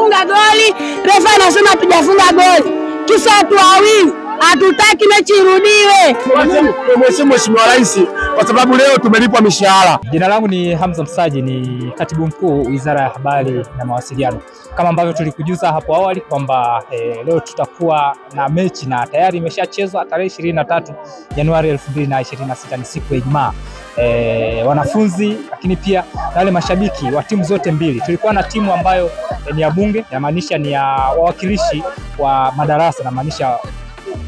tumefunga goli, refa anasema tujafunga goli, kisa watu wawili. Hatutaki mechi irudiwe. Tumheshimu Mheshimiwa Rais kwa sababu leo tumelipwa mishahara. Jina langu ni Hamza Msaji, ni katibu mkuu Wizara ya Habari na Mawasiliano. Kama ambavyo tulikujuza hapo awali kwamba leo tutakuwa na mechi na tayari imeshachezwa tarehe 23 Januari 2026, ni siku ya Ijumaa. Wanafunzi lakini pia na wale mashabiki wa timu zote mbili. Tulikuwa na timu ambayo ni ya Bunge, inamaanisha ni ya wawakilishi wa madarasa, inamaanisha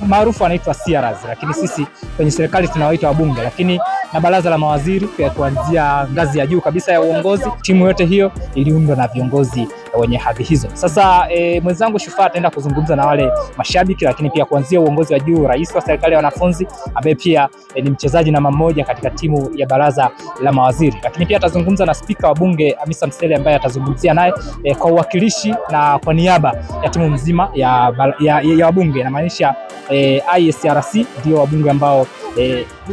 maarufu anaitwa CRs, lakini sisi kwenye serikali tunawaita wabunge, lakini na baraza la mawaziri pia kuanzia ngazi ya juu kabisa ya uongozi. Timu yote hiyo iliundwa na viongozi wenye hadhi hizo. Sasa mwenzangu Shufaa ataenda kuzungumza na wale mashabiki, lakini pia kuanzia uongozi wa juu, rais wa serikali ya wanafunzi ambaye pia ni mchezaji namba moja katika timu ya baraza la mawaziri, lakini pia atazungumza na spika wa bunge Hamisa Msele ambaye atazungumzia naye kwa uwakilishi na kwa niaba ya timu mzima ya wabunge, inamaanisha ISRC ndio wabunge ambao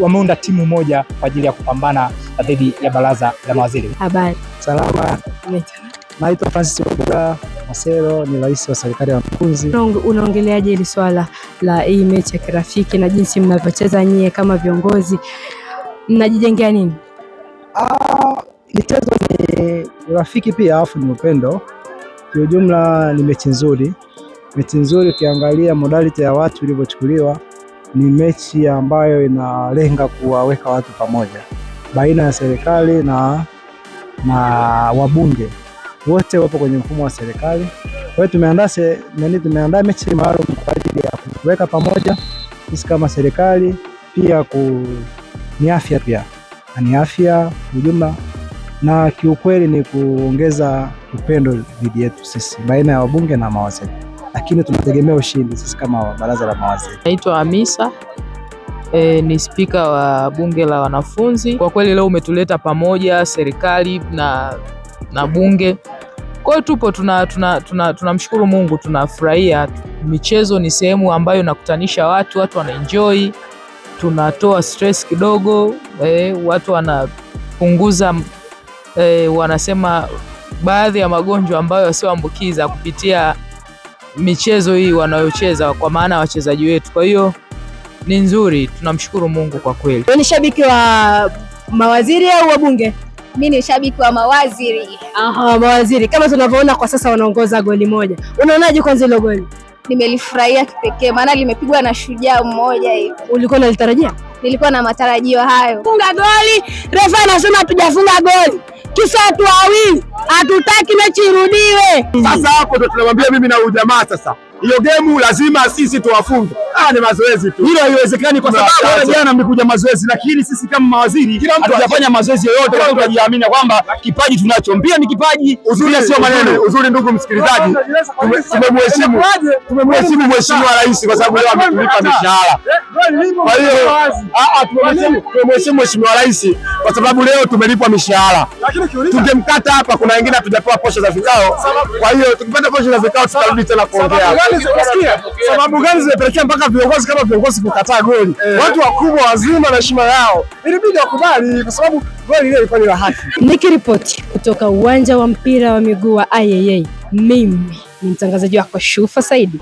wameunda timu moja kwa ajili ya kupambana dhidi ya baraza la mawaziri. Habari. Salama. Naitwa Francis Wabula Masero, ni rais wa serikali ya wanafunzi. Unaongeleaje hili swala la hii mechi ya kirafiki na jinsi mnavyocheza nyie kama viongozi, mnajijengea nini? Michezo ni rafiki pia, afu ni upendo. Kwa ujumla ni mechi nzuri. Mechi nzuri ukiangalia modality ya watu ilivyochukuliwa, ni mechi ambayo inalenga kuwaweka watu pamoja baina ya serikali na wabunge. Wote wapo kwenye mfumo wa serikali. Kwa hiyo tumeandaa mechi maalum kwa ajili ya kuweka pamoja sisi kama serikali, pia ni afya pia. Ni afya ujumla, na kiukweli ni kuongeza upendo dhidi yetu sisi baina ya wabunge na mawaziri. Lakini tunategemea ushindi sisi kama baraza la mawaziri. Naitwa Hamisa, ni spika wa bunge la wanafunzi. Kwa kweli leo umetuleta pamoja serikali na bunge. Kwa hiyo tupo tunamshukuru Mungu, tunafurahia. Michezo ni sehemu ambayo inakutanisha watu wanaenjoy, tunatoa stress kidogo, watu wanapunguza wanasema baadhi ya magonjwa ambayo yasioambukiza kupitia michezo hii wanayocheza, kwa maana wachezaji wetu. Kwa hiyo ni nzuri, tunamshukuru Mungu kwa kweli. Wewe ni shabiki wa mawaziri au wabunge? Mimi ni shabiki wa mawaziri. Mawaziri. Kama tunavyoona kwa sasa wanaongoza goli moja. Unaonaje kwanza hilo goli? Nimelifurahia kipekee maana limepigwa na shujaa mmoja hivi. Ulikuwa unalitarajia? Nilikuwa na matarajio hayo. Funga goli, refa anasema hatujafunga goli, kisa watu wawili. Hatutaki mechi irudiwe. Sasa hapo ndo tunamwambia mimi na ujamaa sasa, hiyo game lazima sisi tuwafunge. Ni mazoezi tu. Hilo haiwezekani kwa sababu jana mlikuja mazoezi, lakini sisi kama mawaziri hatujafanya mazoezi yoyote kwa kujiamini kwamba kipaji tunacho. Mpira ni kipaji, uzuri sio maneno. Uzuri ndugu msikilizaji, tumemheshimu Mheshimiwa Rais kwa sababu leo ametulipa mishahara. Kwa hiyo tumemheshimu Mheshimiwa Rais kwa sababu leo tumelipwa mishahara. Tungemkata hapa, kuna wengine hatujapewa posho za vikao. Kwa hiyo tukipata posho za vikao tutarudi tena kuongea. Sababu gani zimepelekea mpaka viongozi kama viongozi kukataa goli? Watu wakubwa wazima na heshima yao ilibidi wakubali kwa sababu goli ile ilikuwa ni la haki. Nikiripoti kutoka uwanja wa mpira wa miguu wa IAA, mimi ni mtangazaji wako Shufa Saidi.